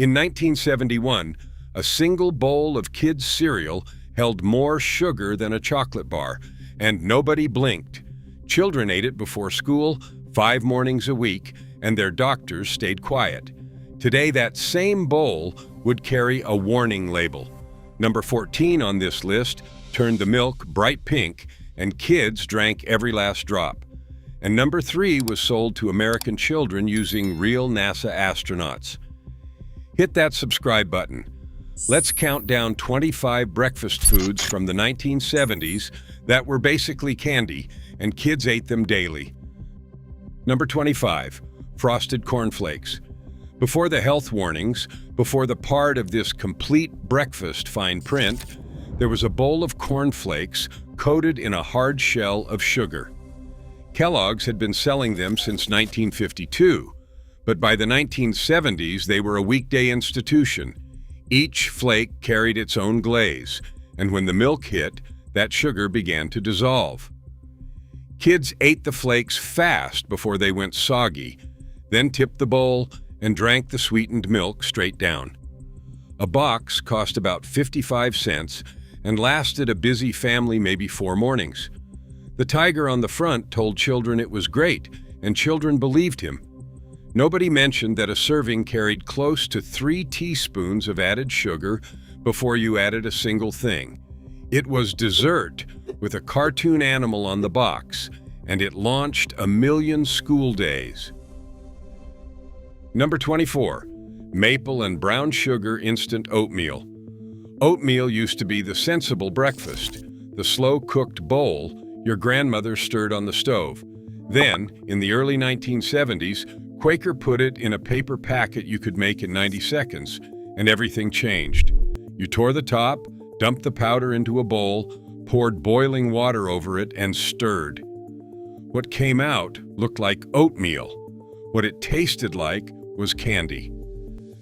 In 1971, a single bowl of kids' cereal held more sugar than a chocolate bar, and nobody blinked. Children ate it before school, 5 mornings a week, and their doctors stayed quiet. Today, that same bowl would carry a warning label. Number 14 on this list turned the milk bright pink, and kids drank every last drop. And number 3 was sold to American children using real NASA astronauts. Hit that subscribe button. Let's count down 25 breakfast foods from the 1970s that were basically candy, and kids ate them daily. Number 25, frosted cornflakes. Before the health warnings, before the part of this complete breakfast fine print, there was a bowl of cornflakes coated in a hard shell of sugar. Kellogg's had been selling them since 1952, but by the 1970s they were a weekday institution. Each flake carried its own glaze, and when the milk hit, that sugar began to dissolve. Kids ate the flakes fast before they went soggy, then tipped the bowl and drank the sweetened milk straight down. A box cost about 55 cents and lasted a busy family maybe 4 mornings. The tiger on the front told children it was great, and children believed him. Nobody mentioned that a serving carried close to 3 teaspoons of added sugar before you added a single thing. It was dessert with a cartoon animal on the box, and it launched a million school days. Number 24, maple and brown sugar instant oatmeal. Oatmeal used to be the sensible breakfast, the slow-cooked bowl your grandmother stirred on the stove. Then, in the early 1970s, Quaker put it in a paper packet you could make in 90 seconds, and everything changed. You tore the top, dumped the powder into a bowl, poured boiling water over it, and stirred. What came out looked like oatmeal. What it tasted like was candy.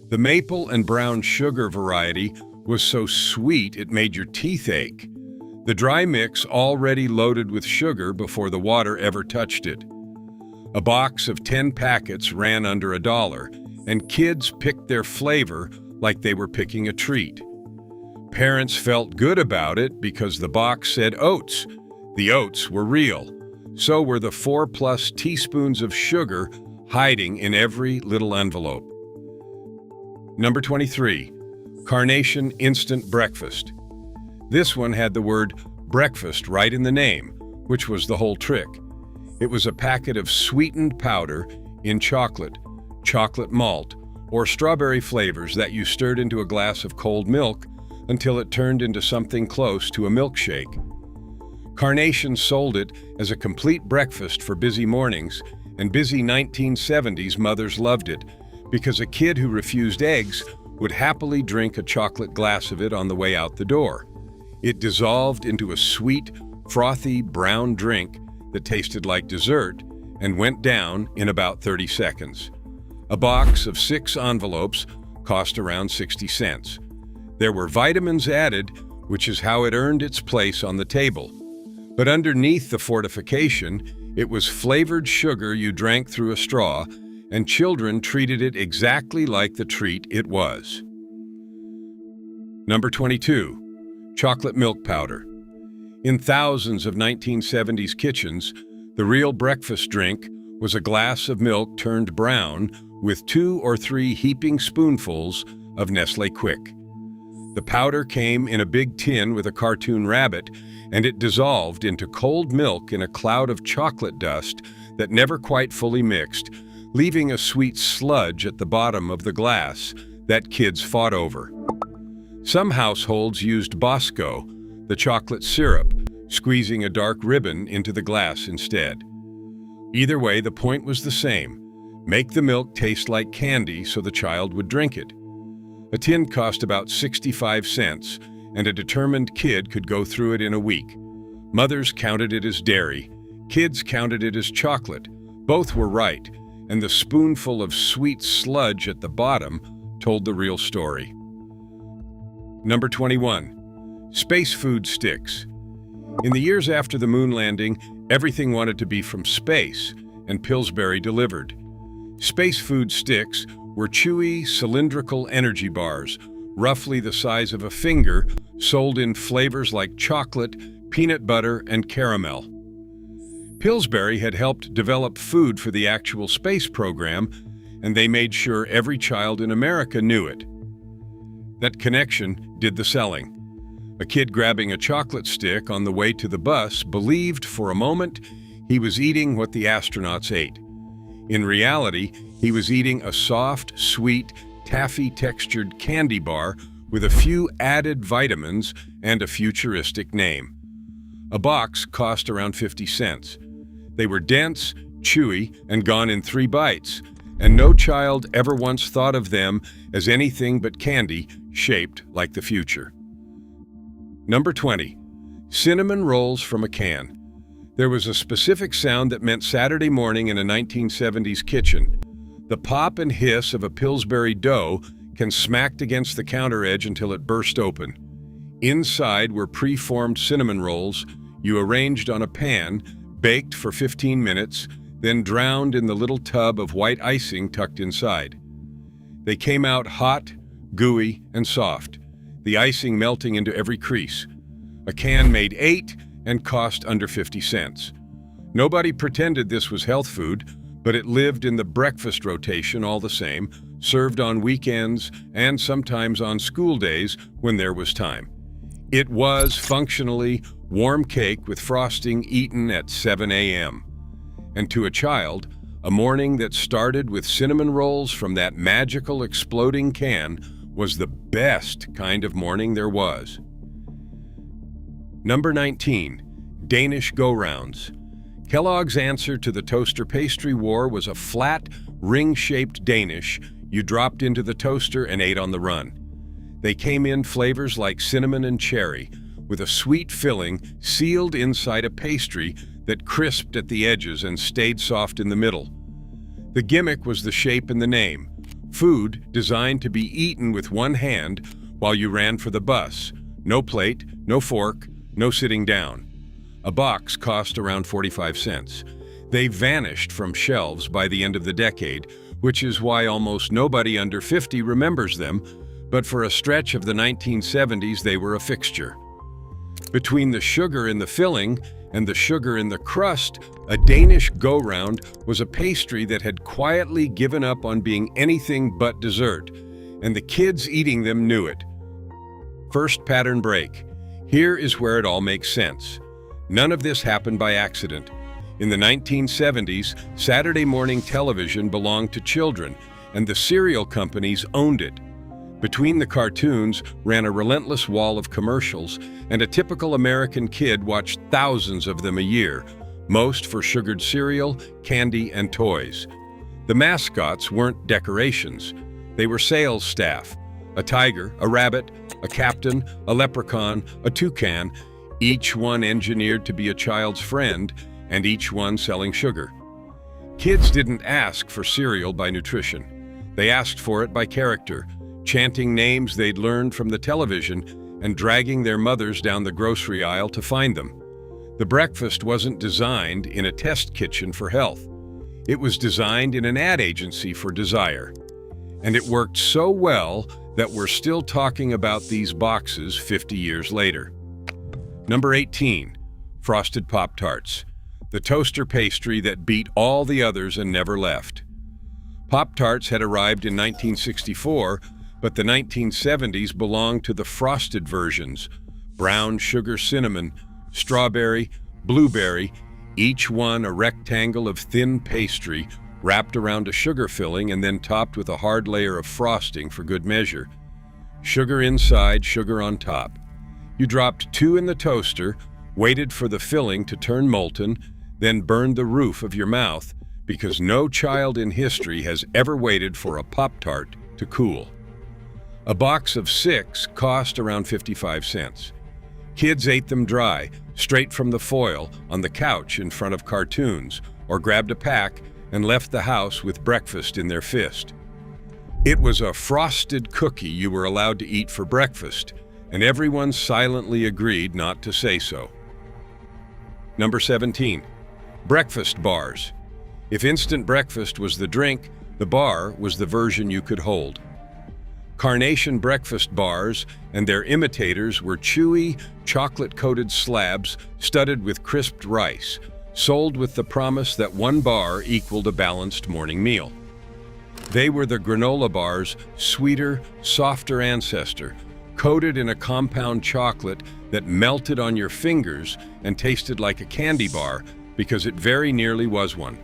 The maple and brown sugar variety was so sweet it made your teeth ache. The dry mix already loaded with sugar before the water ever touched it. A box of 10 packets ran under $1, and kids picked their flavor like they were picking a treat. Parents felt good about it because the box said oats. The oats were real. So were the 4+ teaspoons of sugar hiding in every little envelope. Number 23, Carnation Instant Breakfast. This one had the word breakfast right in the name, which was the whole trick. It was a packet of sweetened powder in chocolate, chocolate malt, or strawberry flavors that you stirred into a glass of cold milk until it turned into something close to a milkshake. Carnation sold it as a complete breakfast for busy mornings, and busy 1970s mothers loved it because a kid who refused eggs would happily drink a chocolate glass of it on the way out the door. It dissolved into a sweet, frothy brown drink that tasted like dessert and went down in about 30 seconds. A box of 6 envelopes cost around 60 cents. There were vitamins added, which is how it earned its place on the table. But underneath the fortification, it was flavored sugar you drank through a straw, and children treated it exactly like the treat it was. Number 22, chocolate milk powder. In thousands of 1970s kitchens, the real breakfast drink was a glass of milk turned brown with 2 or 3 heaping spoonfuls of Nestlé Quick. The powder came in a big tin with a cartoon rabbit, and it dissolved into cold milk in a cloud of chocolate dust that never quite fully mixed, leaving a sweet sludge at the bottom of the glass that kids fought over. Some households used Bosco, the chocolate syrup, squeezing a dark ribbon into the glass instead. Either way, the point was the same. Make the milk taste like candy so the child would drink it. A tin cost about 65 cents, and a determined kid could go through it in a week. Mothers counted it as dairy. Kids counted it as chocolate. Both were right, and the spoonful of sweet sludge at the bottom told the real story. Number 21, space food sticks. In the years after the moon landing, everything wanted to be from space, and Pillsbury delivered. Space food sticks were chewy, cylindrical energy bars, roughly the size of a finger, sold in flavors like chocolate, peanut butter, and caramel. Pillsbury had helped develop food for the actual space program, and they made sure every child in America knew it. That connection did the selling. A kid grabbing a chocolate stick on the way to the bus believed for a moment he was eating what the astronauts ate. In reality, he was eating a soft, sweet, taffy-textured candy bar with a few added vitamins and a futuristic name. A box cost around 50 cents. They were dense, chewy, and gone in 3 bites, and no child ever once thought of them as anything but candy shaped like the future. Number 20. Cinnamon rolls from a can. There was a specific sound that meant Saturday morning in a 1970s kitchen. The pop and hiss of a Pillsbury dough can smacked against the counter edge until it burst open. Inside were pre-formed cinnamon rolls you arranged on a pan, baked for 15 minutes, then drowned in the little tub of white icing tucked inside. They came out hot, gooey, and soft, the icing melting into every crease. A can made 8 and cost under 50 cents. Nobody pretended this was health food, but it lived in the breakfast rotation all the same, served on weekends and sometimes on school days when there was time. It was, functionally, warm cake with frosting eaten at 7 a.m. And to a child, a morning that started with cinnamon rolls from that magical exploding can was the best kind of morning there was. Number 19. Danish go-rounds. Kellogg's answer to the toaster pastry war was a flat, ring-shaped Danish you dropped into the toaster and ate on the run. They came in flavors like cinnamon and cherry, with a sweet filling sealed inside a pastry that crisped at the edges and stayed soft in the middle. The gimmick was the shape and the name. Food designed to be eaten with one hand while you ran for the bus. No plate, no fork, no sitting down. A box cost around 45 cents. They vanished from shelves by the end of the decade, which is why almost nobody under 50 remembers them, but for a stretch of the 1970s they were a fixture. Between the sugar in the filling and the sugar in the crust, a Danish go-round was a pastry that had quietly given up on being anything but dessert, and the kids eating them knew it. First pattern break. Here is where it all makes sense. None of this happened by accident. In the 1970s, Saturday morning television belonged to children, and the cereal companies owned it. Between the cartoons ran a relentless wall of commercials, and a typical American kid watched thousands of them a year, most for sugared cereal, candy, and toys. The mascots weren't decorations. They were sales staff. A tiger, a rabbit, a captain, a leprechaun, a toucan, each one engineered to be a child's friend, and each one selling sugar. Kids didn't ask for cereal by nutrition. They asked for it by character, chanting names they'd learned from the television and dragging their mothers down the grocery aisle to find them. The breakfast wasn't designed in a test kitchen for health. It was designed in an ad agency for desire. And it worked so well that we're still talking about these boxes 50 years later. Number 18. Frosted Pop-Tarts. The toaster pastry that beat all the others and never left. Pop-Tarts had arrived in 1964, but the 1970s belonged to the frosted versions: brown sugar cinnamon, strawberry, blueberry, each one a rectangle of thin pastry wrapped around a sugar filling and then topped with a hard layer of frosting for good measure. Sugar inside, sugar on top. You dropped 2 in the toaster, waited for the filling to turn molten, then burned the roof of your mouth, because no child in history has ever waited for a Pop-Tart to cool. A box of 6 cost around 55 cents. Kids ate them dry, straight from the foil, on the couch in front of cartoons, or grabbed a pack and left the house with breakfast in their fist. It was a frosted cookie you were allowed to eat for breakfast, and everyone silently agreed not to say so. Number 17. Breakfast bars. If instant breakfast was the drink, The bar was the version you could hold. Carnation breakfast bars and their imitators were chewy, chocolate-coated slabs studded with crisped rice, sold with the promise that one bar equaled a balanced morning meal. They were the granola bar's sweeter, softer ancestor, coated in a compound chocolate that melted on your fingers and tasted like a candy bar because it very nearly was one.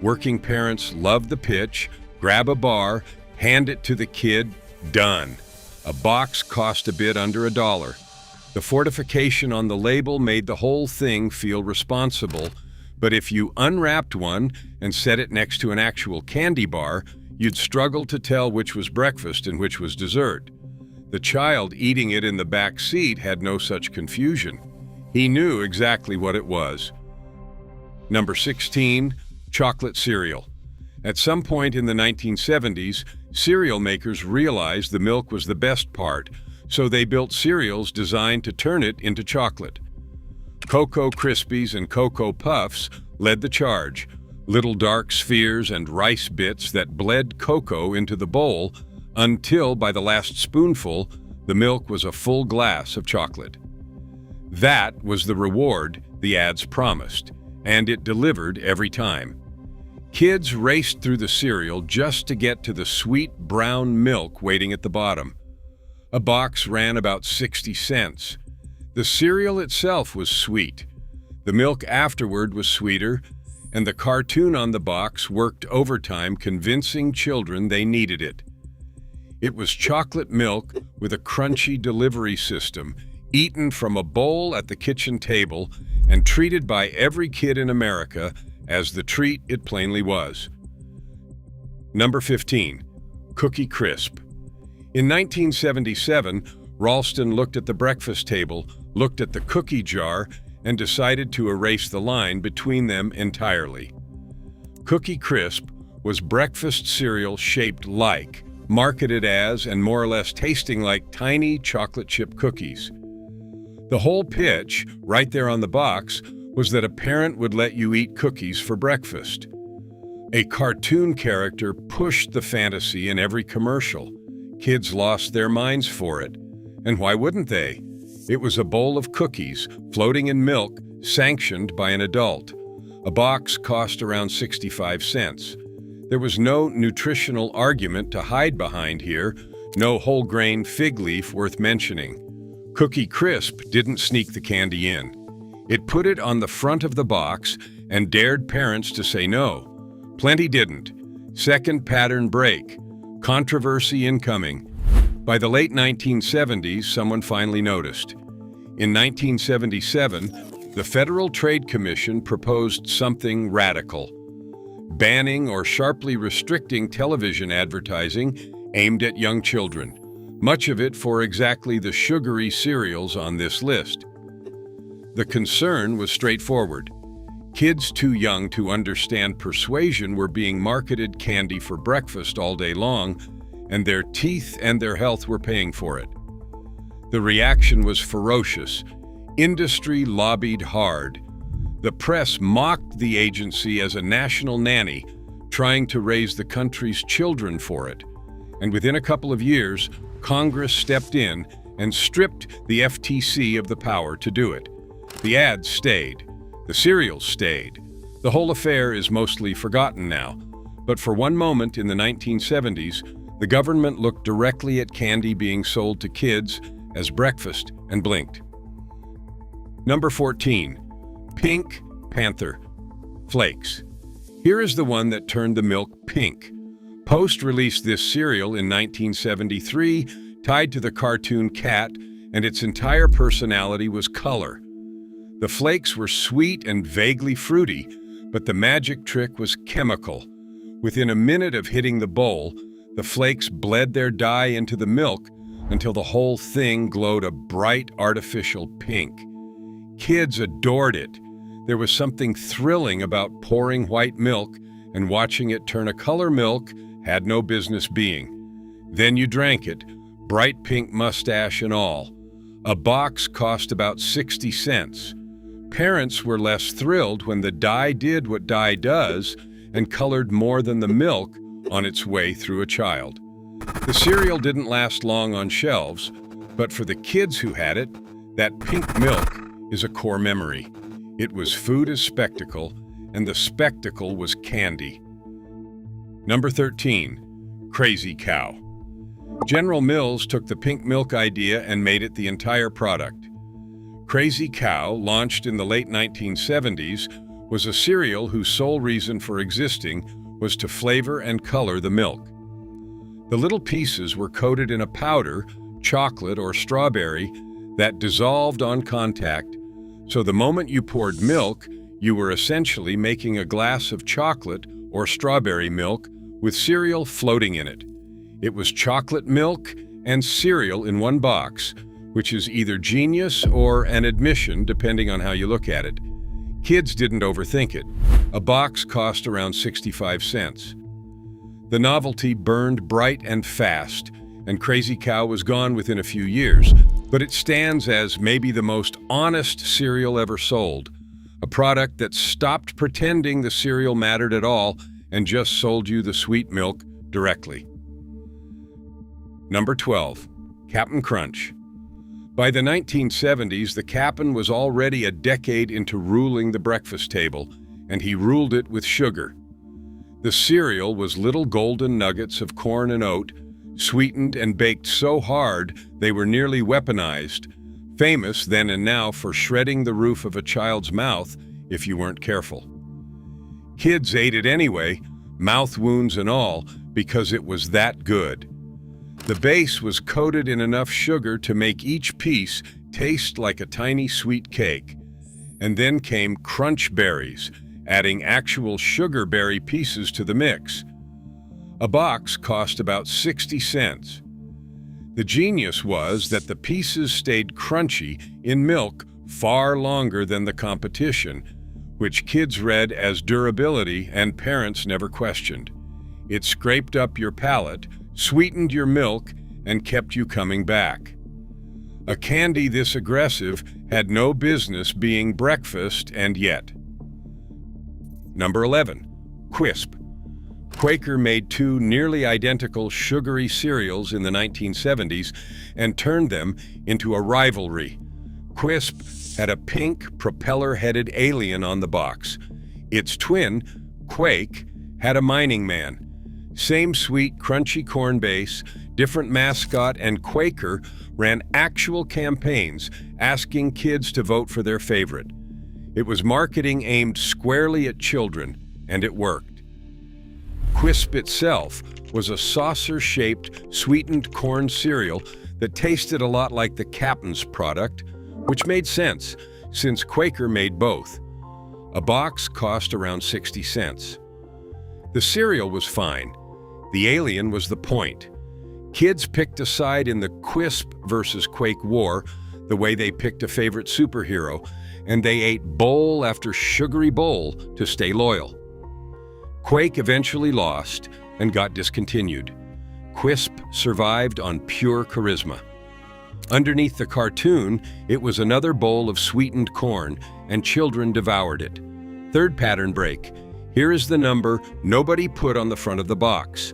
Working parents loved the pitch, grab a bar, hand it to the kid, done. A box cost a bit under $1. The fortification on the label made the whole thing feel responsible, but if you unwrapped one and set it next to an actual candy bar, you'd struggle to tell which was breakfast and which was dessert. The child eating it in the back seat had no such confusion. He knew exactly what it was. Number 16, chocolate cereal. At some point in the 1970s, cereal makers realized the milk was the best part, so they built cereals designed to turn it into chocolate. Cocoa Krispies and Cocoa Puffs led the charge, little dark spheres and rice bits that bled cocoa into the bowl until, by the last spoonful, the milk was a full glass of chocolate. That was the reward the ads promised, and it delivered every time. Kids raced through the cereal just to get to the sweet brown milk waiting at the bottom. A box ran about 60 cents. The cereal itself was sweet. The milk afterward was sweeter, and the cartoon on the box worked overtime convincing children they needed it. It was chocolate milk with a crunchy delivery system, eaten from a bowl at the kitchen table and treated by every kid in America as the treat it plainly was. Number 15, Cookie Crisp. In 1977, Ralston looked at the breakfast table, looked at the cookie jar, and decided to erase the line between them entirely. Cookie Crisp was breakfast cereal shaped like, marketed as, and more or less tasting like tiny chocolate chip cookies. The whole pitch, right there on the box, was that a parent would let you eat cookies for breakfast. A cartoon character pushed the fantasy in every commercial. Kids lost their minds for it. And why wouldn't they? It was a bowl of cookies, floating in milk, sanctioned by an adult. A box cost around 65 cents. There was no nutritional argument to hide behind here, no whole grain fig leaf worth mentioning. Cookie Crisp didn't sneak the candy in. It put it on the front of the box and dared parents to say no. Plenty didn't. Second pattern break. Controversy incoming. By the late 1970s, someone finally noticed. In 1977, the Federal Trade Commission proposed something radical. Banning or sharply restricting television advertising aimed at young children, much of it for exactly the sugary cereals on this list. The concern was straightforward. Kids too young to understand persuasion were being marketed candy for breakfast all day long, and their teeth and their health were paying for it. The reaction was ferocious. Industry lobbied hard. The press mocked the agency as a national nanny, trying to raise the country's children for it. And within a couple of years, Congress stepped in and stripped the FTC of the power to do it. The ads stayed. The cereals stayed. The whole affair is mostly forgotten now. But for one moment in the 1970s, the government looked directly at candy being sold to kids as breakfast and blinked. Number 14, Pink Panther Flakes. Here is the one that turned the milk pink. Post released this cereal in 1973, tied to the cartoon cat, and its entire personality was color. The flakes were sweet and vaguely fruity, but the magic trick was chemical. Within a minute of hitting the bowl, the flakes bled their dye into the milk until the whole thing glowed a bright artificial pink. Kids adored it. There was something thrilling about pouring white milk and watching it turn a color milk had no business being. Then you drank it, bright pink mustache and all. A box cost about 60 cents. Parents were less thrilled when the dye did what dye does and colored more than the milk, on its way through a child. The cereal didn't last long on shelves, but for the kids who had it, that pink milk is a core memory. It was food as spectacle, and the spectacle was candy. Number 13, Crazy Cow. General Mills took the pink milk idea and made it the entire product. Crazy Cow, launched in the late 1970s, was a cereal whose sole reason for existing was to flavor and color the milk. The little pieces were coated in a powder, chocolate or strawberry, that dissolved on contact, so the moment you poured milk, you were essentially making a glass of chocolate or strawberry milk with cereal floating in it. It was chocolate milk and cereal in one box, which is either genius or an admission, depending on how you look at it. Kids didn't overthink it. A box cost around 65 cents. The novelty burned bright and fast, and Crazy Cow was gone within a few years, but it stands as maybe the most honest cereal ever sold, a product that stopped pretending the cereal mattered at all and just sold you the sweet milk directly. Number 12, Cap'n Crunch. By the 1970s, the Cap'n was already a decade into ruling the breakfast table, and he ruled it with sugar. The cereal was little golden nuggets of corn and oat, sweetened and baked so hard they were nearly weaponized, famous then and now for shredding the roof of a child's mouth if you weren't careful. Kids ate it anyway, mouth wounds and all, because it was that good. The base was coated in enough sugar to make each piece taste like a tiny sweet cake. And then came crunch berries, adding actual sugar berry pieces to the mix. A box cost about 60 cents. The genius was that the pieces stayed crunchy in milk far longer than the competition, which kids read as durability and parents never questioned. It scraped up your palate, sweetened your milk, and kept you coming back. A candy this aggressive had no business being breakfast, and yet. Number 11, Quisp. Quaker made two nearly identical sugary cereals in the 1970s and turned them into a rivalry. Quisp had a pink, propeller-headed alien on the box. Its twin, Quake, had a mining man. Same sweet, crunchy corn base, different mascot, and Quaker ran actual campaigns asking kids to vote for their favorite. It was marketing aimed squarely at children, and it worked. Quisp itself was a saucer-shaped, sweetened corn cereal that tasted a lot like the Captain's product, which made sense, since Quaker made both. A box cost around 60 cents. The cereal was fine. The alien was the point. Kids picked a side in the Quisp versus Quake war, the way they picked a favorite superhero, and they ate bowl after sugary bowl to stay loyal. Quake eventually lost and got discontinued. Quisp survived on pure charisma. Underneath the cartoon, it was another bowl of sweetened corn, and children devoured it. Third pattern break. Here is the number nobody put on the front of the box.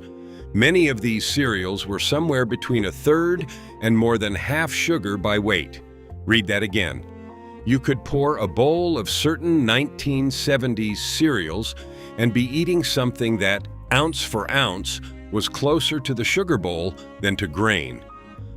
Many of these cereals were somewhere between a third and more than half sugar by weight. Read that again. You could pour a bowl of certain 1970s cereals and be eating something that, ounce for ounce, was closer to the sugar bowl than to grain.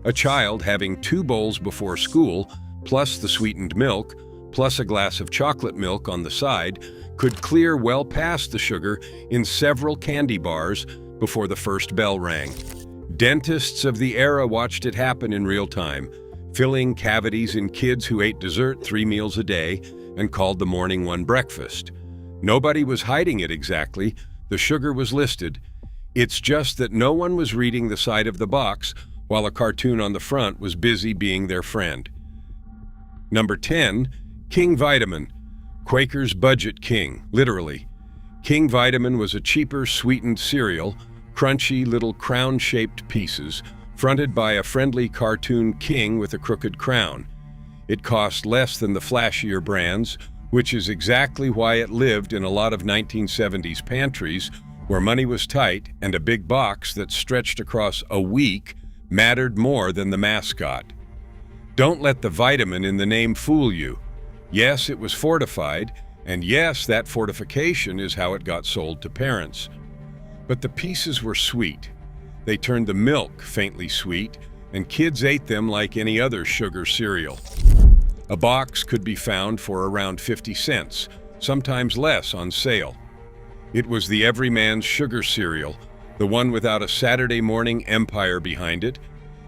A child having 2 bowls before school, plus the sweetened milk, plus a glass of chocolate milk on the side, could clear well past the sugar in several candy bars before the first bell rang. Dentists of the era watched it happen in real time, filling cavities in kids who ate dessert 3 meals a day and called the morning one breakfast. Nobody was hiding it exactly. The sugar was listed. It's just that no one was reading the side of the box while a cartoon on the front was busy being their friend. Number 10, King Vitamin. Quaker's budget king, literally. King Vitamin was a cheaper sweetened cereal, crunchy little crown-shaped pieces, fronted by a friendly cartoon king with a crooked crown. It cost less than the flashier brands, which is exactly why it lived in a lot of 1970s pantries where money was tight and a big box that stretched across a week mattered more than the mascot. Don't let the vitamin in the name fool you. Yes, it was fortified, and yes, that fortification is how it got sold to parents. But the pieces were sweet. They turned the milk faintly sweet, and kids ate them like any other sugar cereal. A box could be found for around 50 cents, sometimes less on sale. It was the everyman's sugar cereal, the one without a Saturday morning empire behind it,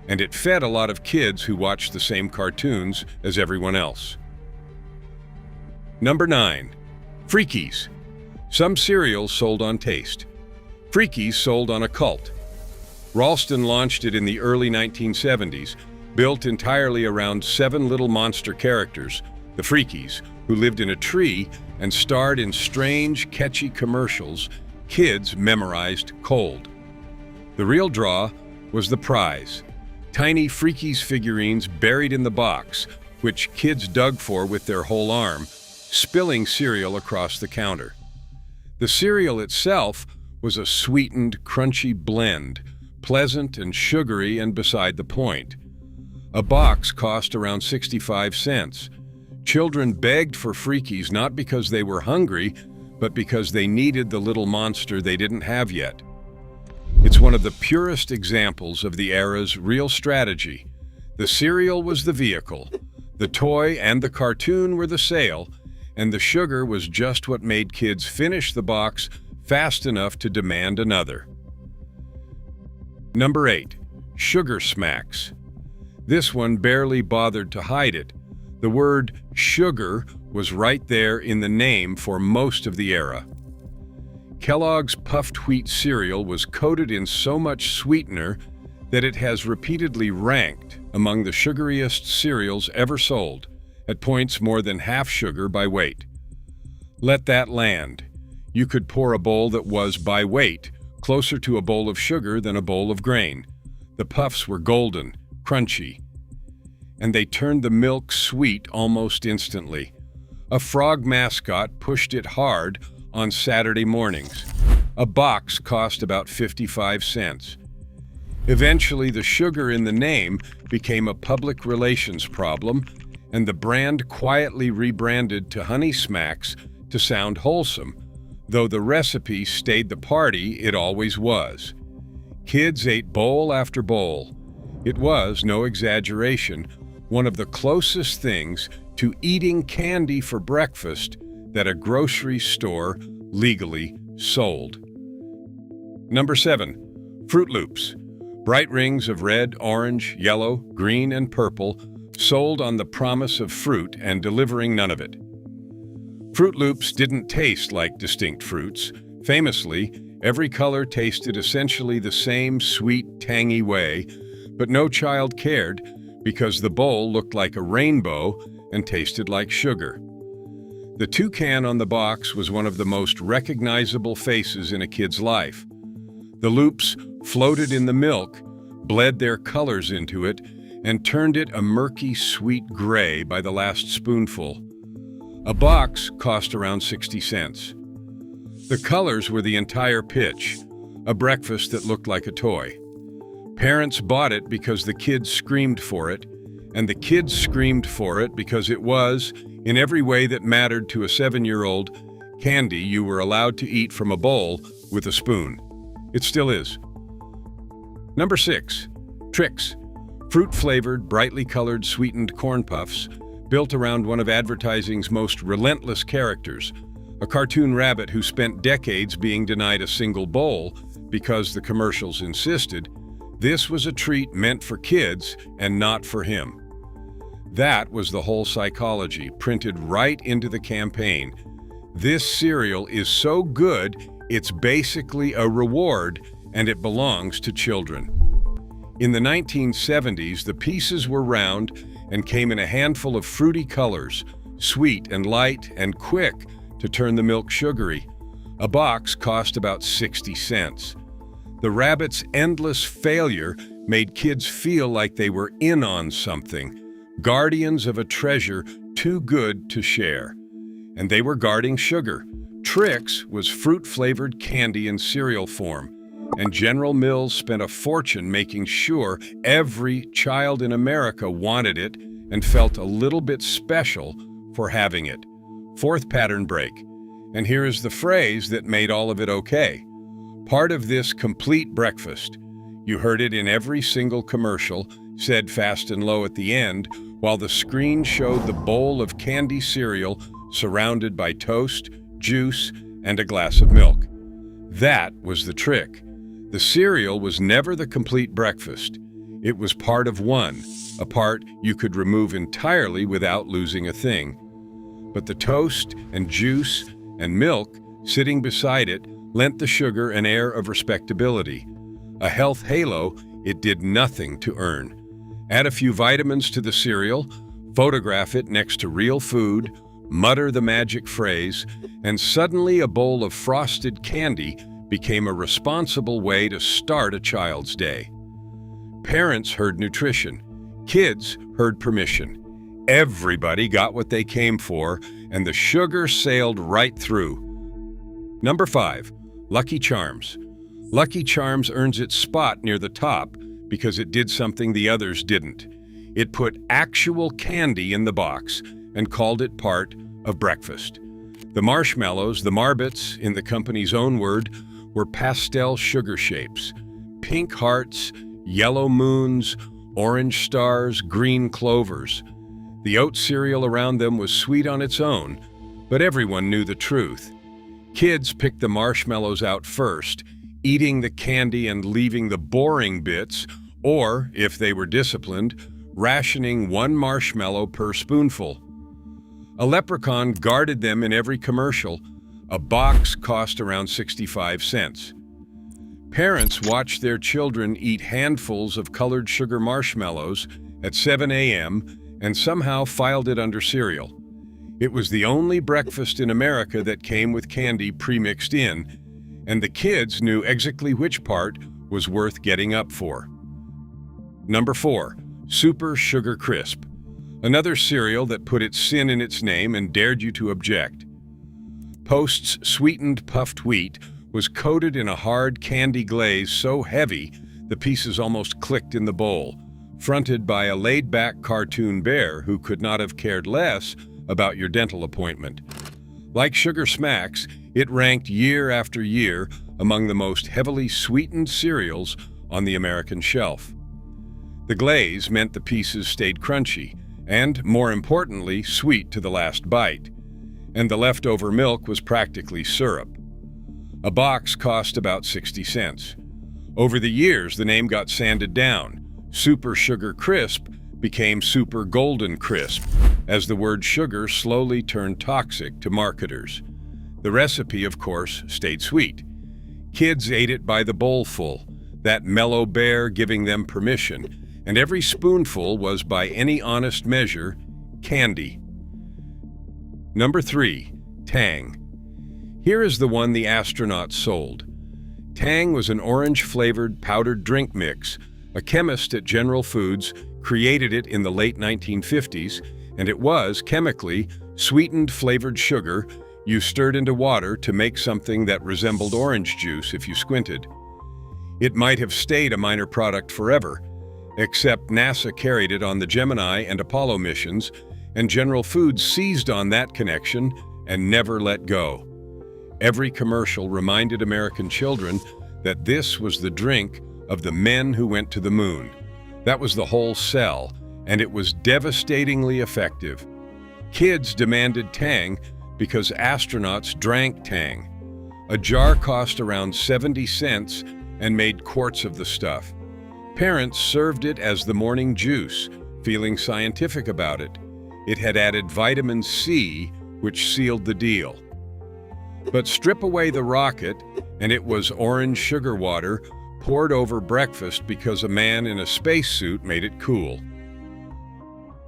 and it fed a lot of kids who watched the same cartoons as everyone else. Number 9. Freakies. Some cereals sold on taste. Freakies sold on a cult. Ralston launched it in the early 1970s, built entirely around 7 little monster characters, the Freakies, who lived in a tree and starred in strange, catchy commercials kids memorized cold. The real draw was the prize. Tiny Freakies figurines buried in the box, which kids dug for with their whole arm, spilling cereal across the counter. The cereal itself was a sweetened, crunchy blend, pleasant and sugary and beside the point. A box cost around 65 cents. Children begged for Freakies not because they were hungry, but because they needed the little monster they didn't have yet. It's one of the purest examples of the era's real strategy. The cereal was the vehicle, the toy and the cartoon were the sale, and the sugar was just what made kids finish the box fast enough to demand another. Number 8. Sugar Smacks. This one barely bothered to hide it. The word sugar was right there in the name for most of the era. Kellogg's puffed wheat cereal was coated in so much sweetener that it has repeatedly ranked among the sugariest cereals ever sold, at points more than half sugar by weight. Let that land. You could pour a bowl that was, by weight, closer to a bowl of sugar than a bowl of grain. The puffs were golden, crunchy, and they turned the milk sweet almost instantly. A frog mascot pushed it hard on Saturday mornings. A box cost about 55 cents. Eventually, the sugar in the name became a public relations problem, and the brand quietly rebranded to Honey Smacks to sound wholesome, though the recipe stayed the party it always was. Kids ate bowl after bowl. It was, no exaggeration, one of the closest things to eating candy for breakfast that a grocery store legally sold. Number 7. Fruit Loops. Bright rings of red, orange, yellow, green, and purple, sold on the promise of fruit and delivering none of it. Fruit Loops didn't taste like distinct fruits. Famously, every color tasted essentially the same sweet, tangy way, but no child cared because the bowl looked like a rainbow and tasted like sugar. The toucan on the box was one of the most recognizable faces in a kid's life. The loops floated in the milk, bled their colors into it, and turned it a murky, sweet gray by the last spoonful. A box cost around 60 cents. The colors were the entire pitch, a breakfast that looked like a toy. Parents bought it because the kids screamed for it, and the kids screamed for it because it was, in every way that mattered to a 7-year-old, candy you were allowed to eat from a bowl with a spoon. It still is. Number 6. Trix. Fruit-flavored, brightly colored, sweetened corn puffs built around one of advertising's most relentless characters, a cartoon rabbit who spent decades being denied a single bowl because the commercials insisted. This was a treat meant for kids and not for him. That was the whole psychology, printed right into the campaign. This cereal is so good, it's basically a reward, and it belongs to children. In the 1970s, the pieces were round and came in a handful of fruity colors, sweet and light and quick to turn the milk sugary. A box cost about 60 cents. The rabbit's endless failure made kids feel like they were in on something, guardians of a treasure too good to share. And they were guarding sugar, Trix was fruit-flavored candy in cereal form, and General Mills spent a fortune making sure every child in America wanted it and felt a little bit special for having it. Fourth pattern break. And here is the phrase that made all of it okay. Part of this complete breakfast. You heard it in every single commercial, said fast and low at the end, while the screen showed the bowl of candy cereal surrounded by toast, juice, and a glass of milk. That was the trick. The cereal was never the complete breakfast. It was part of one, a part you could remove entirely without losing a thing. But the toast and juice and milk sitting beside it lent the sugar an air of respectability. A health halo it did nothing to earn. Add a few vitamins to the cereal, photograph it next to real food, mutter the magic phrase, and suddenly a bowl of frosted candy became a responsible way to start a child's day. Parents heard nutrition. Kids heard permission. Everybody got what they came for, and the sugar sailed right through. Number 5. Lucky Charms. Lucky Charms earns its spot near the top because it did something the others didn't. It put actual candy in the box and called it part of breakfast. The marshmallows, the Marbits, in the company's own word, were pastel sugar shapes. Pink hearts, yellow moons, orange stars, green clovers. The oat cereal around them was sweet on its own, but everyone knew the truth. Kids picked the marshmallows out first, eating the candy and leaving the boring bits, or, if they were disciplined, rationing one marshmallow per spoonful. A leprechaun guarded them in every commercial. A box cost around 65 cents. Parents watched their children eat handfuls of colored sugar marshmallows at 7 a.m. and somehow filed it under cereal. It was the only breakfast in America that came with candy pre-mixed in, and the kids knew exactly which part was worth getting up for. Number 4. Super Sugar Crisp. Another cereal that put its sin in its name and dared you to object. Post's sweetened puffed wheat was coated in a hard candy glaze so heavy the pieces almost clicked in the bowl, fronted by a laid-back cartoon bear who could not have cared less about your dental appointment. Like Sugar Smacks, it ranked year after year among the most heavily sweetened cereals on the American shelf. The glaze meant the pieces stayed crunchy and, more importantly, sweet to the last bite. And the leftover milk was practically syrup. A box cost about 60 cents. Over the years, the name got sanded down. Super Sugar Crisp became Super Golden Crisp, as the word sugar slowly turned toxic to marketers. The recipe, of course, stayed sweet. Kids ate it by the bowlful, that mellow bear giving them permission, and every spoonful was, by any honest measure, candy. Number 3. Tang. Here is the one the astronauts sold. Tang was an orange-flavored powdered drink mix. A chemist at General Foods created it in the late 1950s, and it was, chemically, sweetened flavored sugar you stirred into water to make something that resembled orange juice if you squinted. It might have stayed a minor product forever, except NASA carried it on the Gemini and Apollo missions, and General Foods seized on that connection and never let go. Every commercial reminded American children that this was the drink of the men who went to the moon. That was the whole sell, and it was devastatingly effective. Kids demanded Tang because astronauts drank Tang. A jar cost around 70 cents and made quarts of the stuff. Parents served it as the morning juice, feeling scientific about it. It had added vitamin C, which sealed the deal. But strip away the rocket, and it was orange sugar water poured over breakfast because a man in a spacesuit made it cool.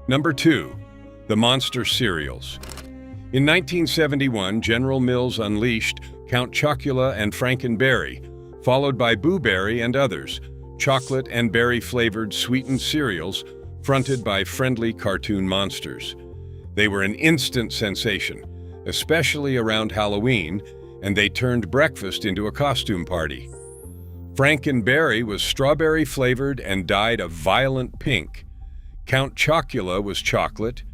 Number 2. The Monster Cereals. In 1971, General Mills unleashed Count Chocula and Frankenberry, followed by Boo Berry and others, chocolate and berry-flavored sweetened cereals fronted by friendly cartoon monsters. They were an instant sensation, especially around Halloween, and they turned breakfast into a costume party. Frankenberry was strawberry-flavored and dyed a violent pink. Count Chocula was chocolate.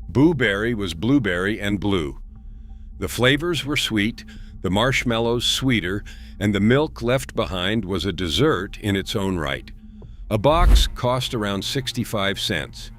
Boo Berry was blueberry and blue. The flavors were sweet, the marshmallows sweeter, and the milk left behind was a dessert in its own right. A box cost around 65 cents.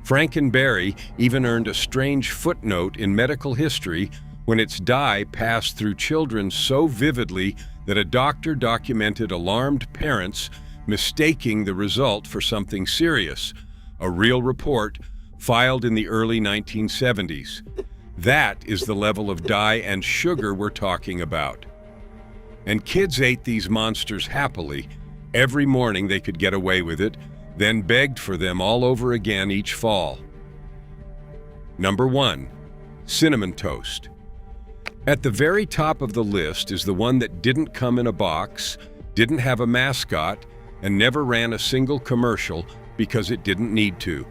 Frankenberry even earned a strange footnote in medical history when its dye passed through children so vividly that a doctor documented alarmed parents mistaking the result for something serious, a real report filed in the early 1970s. That is the level of dye and sugar we're talking about. And kids ate these monsters happily. Every morning they could get away with it, then begged for them all over again each fall. Number 1. Cinnamon Toast. At the very top of the list is the one that didn't come in a box, didn't have a mascot, and never ran a single commercial because it didn't need to.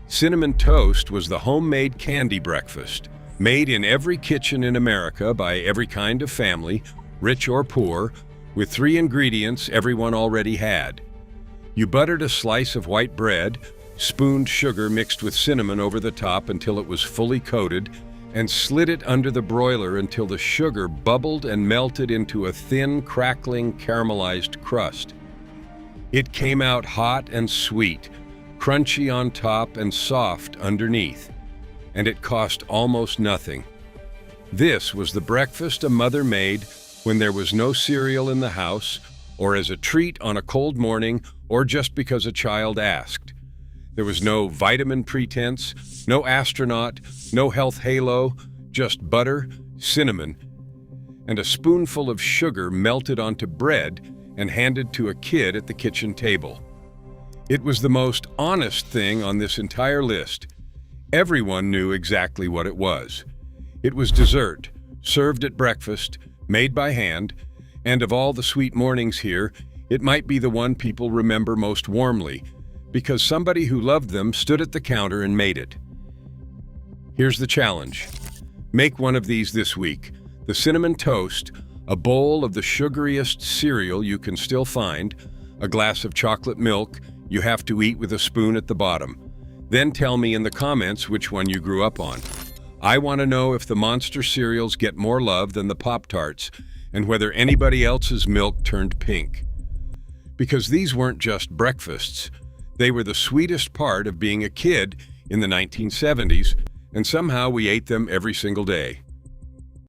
Cinnamon Toast was the homemade candy breakfast, made in every kitchen in America by every kind of family, rich or poor, with 3 ingredients everyone already had. You buttered a slice of white bread, spooned sugar mixed with cinnamon over the top until it was fully coated, and slid it under the broiler until the sugar bubbled and melted into a thin, crackling, caramelized crust. It came out hot and sweet, crunchy on top and soft underneath, and it cost almost nothing. This was the breakfast a mother made when there was no cereal in the house, or as a treat on a cold morning, or just because a child asked. There was no vitamin pretense, no astronaut, no health halo, just butter, cinnamon, and a spoonful of sugar melted onto bread and handed to a kid at the kitchen table. It was the most honest thing on this entire list. Everyone knew exactly what it was. It was dessert, served at breakfast, made by hand, and of all the sweet mornings here, it might be the one people remember most warmly, because somebody who loved them stood at the counter and made it. Here's the challenge. Make one of these this week. The Cinnamon Toast, a bowl of the sugariest cereal you can still find, a glass of chocolate milk you have to eat with a spoon at the bottom. Then tell me in the comments which one you grew up on. I want to know if the monster cereals get more love than the Pop-Tarts, and whether anybody else's milk turned pink. Because these weren't just breakfasts. They were the sweetest part of being a kid in the 1970s, and somehow we ate them every single day.